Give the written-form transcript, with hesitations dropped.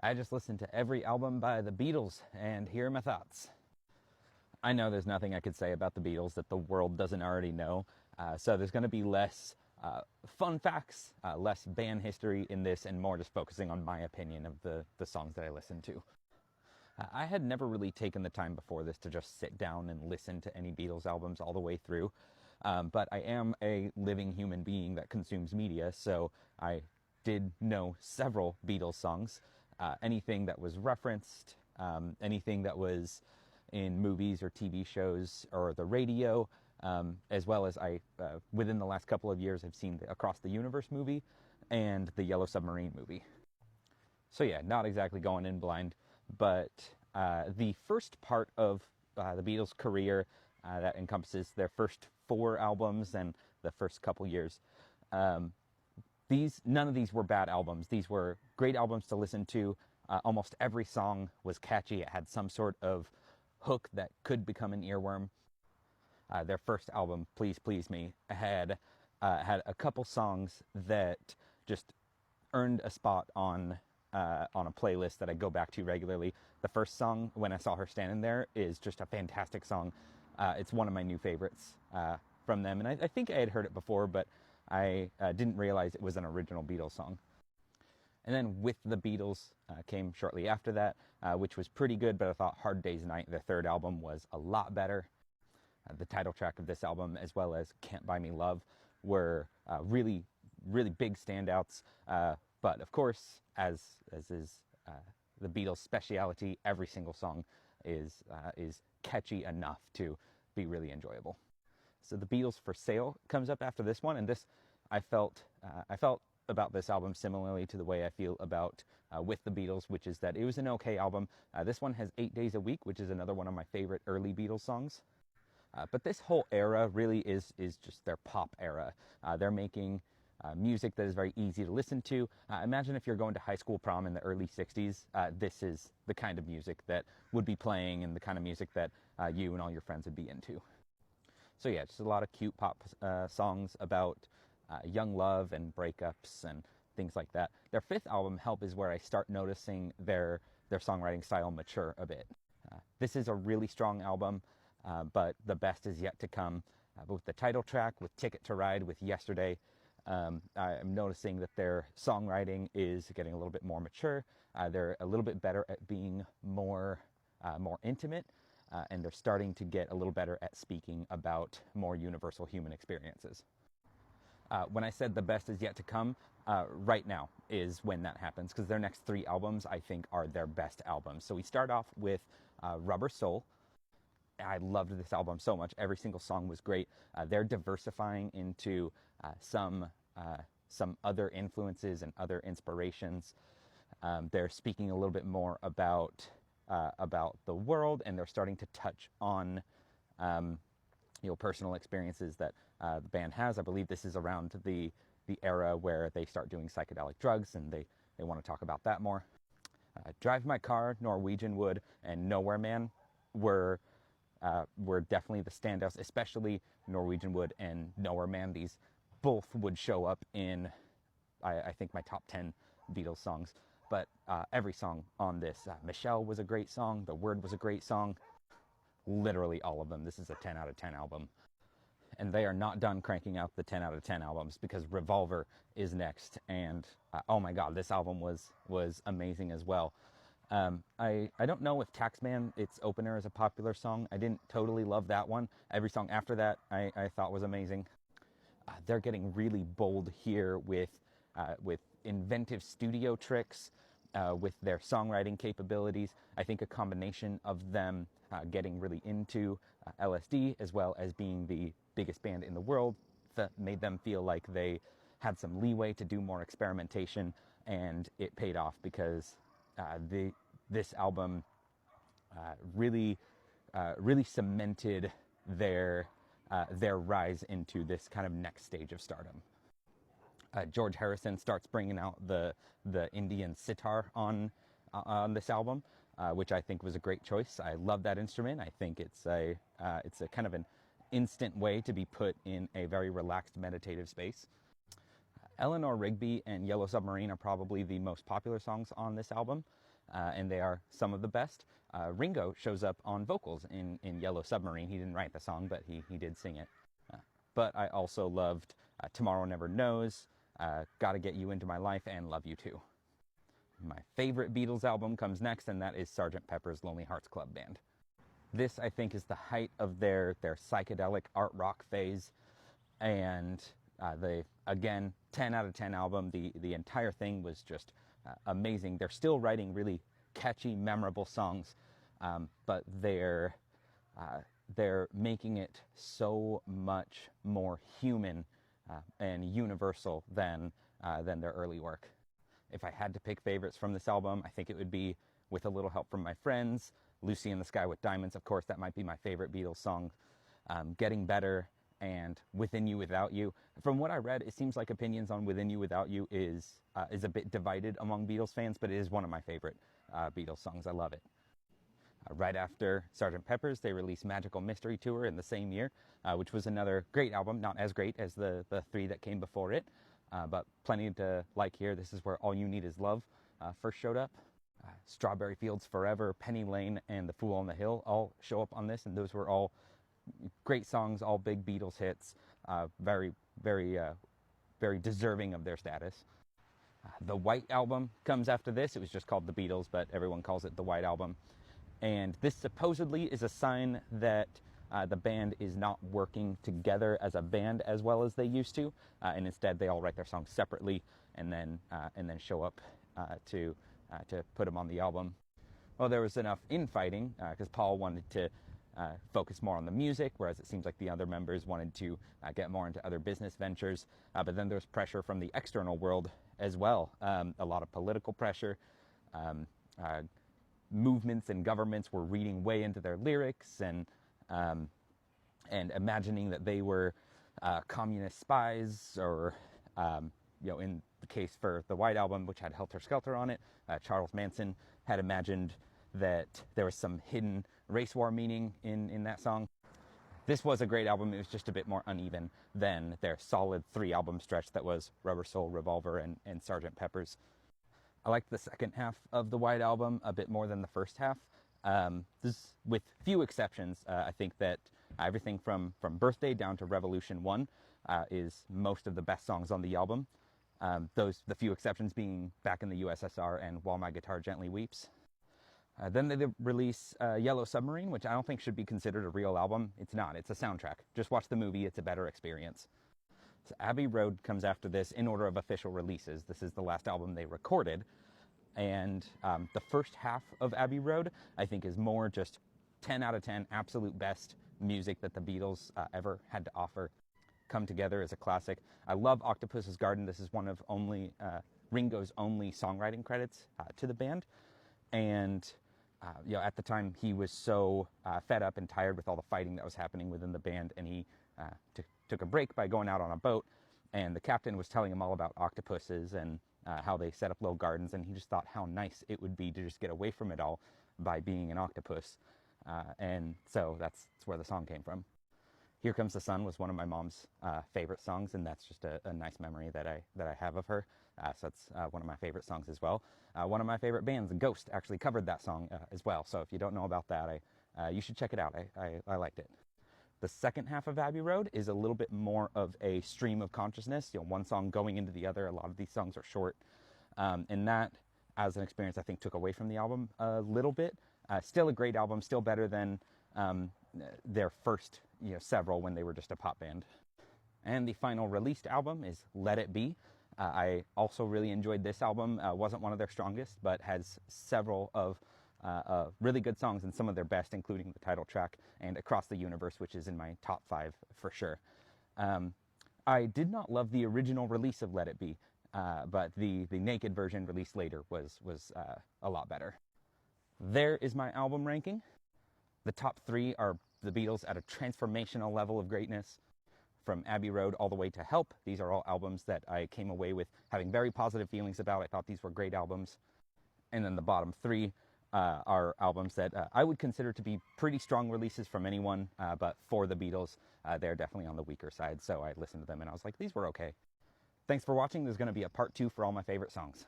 I just listened to every album by the Beatles, and here are my thoughts. I know there's nothing I could say about the Beatles that the world doesn't already know, so there's going to be less fun facts, less band history in this, and more just focusing on my opinion of the songs that I listened to. I had never really taken the time before this to just sit down and listen to any Beatles albums all the way through, but I am a living human being that consumes media, so I did know several Beatles songs. Anything that was referenced, anything that was in movies or TV shows or the radio, as well as within the last couple of years, I've seen the Across the Universe movie and the Yellow Submarine movie. So yeah, not exactly going in blind, but the first part of the Beatles' career that encompasses their first 4 albums and the first couple years, none of these were bad albums. These were great albums to listen to. Almost every song was catchy. It had some sort of hook that could become an earworm. Their first album, Please Please Me, had a couple songs that just earned a spot on a playlist that I go back to regularly. The first song, When I Saw Her Standing There, is just a fantastic song. It's one of my new favorites from them, and I think I had heard it before, but I didn't realize it was an original Beatles song. And then With the Beatles came shortly after that, which was pretty good, but I thought Hard Day's Night, their third album, was a lot better. The title track of this album, as well as Can't Buy Me Love, were really, really big standouts. But of course, as is the Beatles' speciality, every single song is catchy enough to be really enjoyable. So The Beatles for Sale comes up after this one, and this I felt about this album similarly to the way I feel about With the Beatles, which is that it was an okay album. This one has 8 Days a Week, which is another one of my favorite early Beatles songs. But this whole era really is just their pop era. They're making music that is very easy to listen to. Imagine if you're going to high school prom in the early 60s, this is the kind of music that would be playing and the kind of music that you and all your friends would be into. So yeah, just a lot of cute pop songs about young love and breakups and things like that. Their 5th album, Help, is where I start noticing their songwriting style mature a bit. This is a really strong album, but the best is yet to come. With the title track, with Ticket to Ride, with Yesterday, I'm noticing that their songwriting is getting a little bit more mature. They're a little bit better at being more intimate, and they're starting to get a little better at speaking about more universal human experiences. When I said the best is yet to come, right now is when that happens, because their next 3 albums, I think, are their best albums. So we start off with Rubber Soul. I loved this album so much. Every single song was great. They're diversifying into some other influences and other inspirations. They're speaking a little bit more about the world, and they're starting to touch on personal experiences that the band has. I believe this is around the era where they start doing psychedelic drugs, and they want to talk about that more. Drive My Car, Norwegian Wood, and Nowhere Man were definitely the standouts, especially Norwegian Wood and Nowhere Man. These both would show up in, I think, my top 10 Beatles songs. But every song on this, Michelle was a great song, The Word was a great song, literally all of them. This is a 10 out of 10 album. And they are not done cranking out the 10 out of 10 albums, because Revolver is next. And oh my God, this album was amazing as well. I don't know if Taxman, its opener, is a popular song. I didn't totally love that one. Every song after that I thought was amazing. They're getting really bold here with inventive studio tricks, with their songwriting capabilities. I think a combination of them getting really into LSD, as well as being the biggest band in the world, that made them feel like they had some leeway to do more experimentation, and it paid off, because this album really cemented their rise into this kind of next stage of stardom. George Harrison starts bringing out the Indian sitar on this album, which I think was a great choice. I love that instrument. I think it's a kind of an instant way to be put in a very relaxed meditative space. Eleanor Rigby and Yellow Submarine are probably the most popular songs on this album, and they are some of the best. Ringo shows up on vocals in Yellow Submarine. He didn't write the song, but he did sing it. But I also loved Tomorrow Never Knows, Gotta Get You Into My Life, and Love You Too. My favorite Beatles album comes next, and that is Sgt. Pepper's Lonely Hearts Club Band. This, I think, is the height of their psychedelic art rock phase, and again, 10 out of 10 album. The entire thing was just amazing. They're still writing really catchy, memorable songs, but they're making it so much more human and universal than their early work. If I had to pick favorites from this album, I think it would be With a Little Help from My Friends, Lucy in the Sky with Diamonds. Of course, that might be my favorite Beatles song. Getting Better, and Within You Without You. From what I read, it seems like opinions on Within You Without You is a bit divided among Beatles fans, but it is one of my favorite Beatles songs. I love it. Right after Sgt. Pepper's, they released Magical Mystery Tour in the same year, which was another great album, not as great as the three that came before it, but plenty to like here. This is where All You Need Is Love first showed up. Strawberry Fields Forever, Penny Lane, and The Fool on the Hill all show up on this, and those were all great songs, all big Beatles hits, very deserving of their status. The White Album comes after this. It was just called The Beatles, but everyone calls it The White Album. And this supposedly is a sign that the band is not working together as a band as well as they used to, and instead they all write their songs separately and then show up to put them on the album. Well, there was enough infighting because Paul wanted to focus more on the music, whereas it seems like the other members wanted to get more into other business ventures. But then there's pressure from the external world as well. A lot of political pressure. Movements and governments were reading way into their lyrics and imagining that they were communist spies, or in the case for the White Album, which had Helter Skelter on it, Charles Manson had imagined that there was some hidden race war meaning in that song. This was a great album. It was just a bit more uneven than their solid 3-album stretch that was Rubber Soul, Revolver, and Sgt. Pepper's. I liked the second half of the White Album a bit more than the first half. This, with few exceptions, I think that everything from Birthday down to Revolution 1 is most of the best songs on the album. The few exceptions being Back in the USSR and While My Guitar Gently Weeps. Then they release Yellow Submarine, which I don't think should be considered a real album. It's not. It's a soundtrack. Just watch the movie. It's a better experience. So Abbey Road comes after this in order of official releases. This is the last album they recorded. And the first half of Abbey Road, I think, is more just 10 out of 10 absolute best music that the Beatles ever had to offer. Come together as a classic. I love Octopus's Garden. This is one of Ringo's only songwriting credits to the band. And at the time, he was so fed up and tired with all the fighting that was happening within the band, and he took a break by going out on a boat, and the captain was telling him all about octopuses and how they set up little gardens, and he just thought how nice it would be to just get away from it all by being an octopus. And so that's where the song came from. Here Comes the Sun was one of my mom's favorite songs, and that's just a nice memory that I have of her. So that's one of my favorite songs as well. One of my favorite bands, Ghost, actually covered that song as well. So if you don't know about that, you should check it out. I liked it. The second half of Abbey Road is a little bit more of a stream of consciousness, one song going into the other. A lot of these songs are short. And that, as an experience, I think took away from the album a little bit. Still a great album, still better than their first several when they were just a pop band. And the final released album is Let It Be. I also really enjoyed this album. Wasn't one of their strongest, but has several of really good songs, and some of their best, including the title track and Across the Universe, which is in my top 5 for sure. I did not love the original release of Let It Be, but the naked version released later was a lot better. There is my album ranking. The top 3 are the Beatles at a transformational level of greatness. From Abbey Road all the way to Help, these are all albums that I came away with having very positive feelings about. I thought these were great albums. And then the bottom 3 are albums that I would consider to be pretty strong releases from anyone, but for the Beatles, they're definitely on the weaker side. So I listened to them and I was like, these were okay. Thanks for watching. There's going to be a part 2 for all my favorite songs.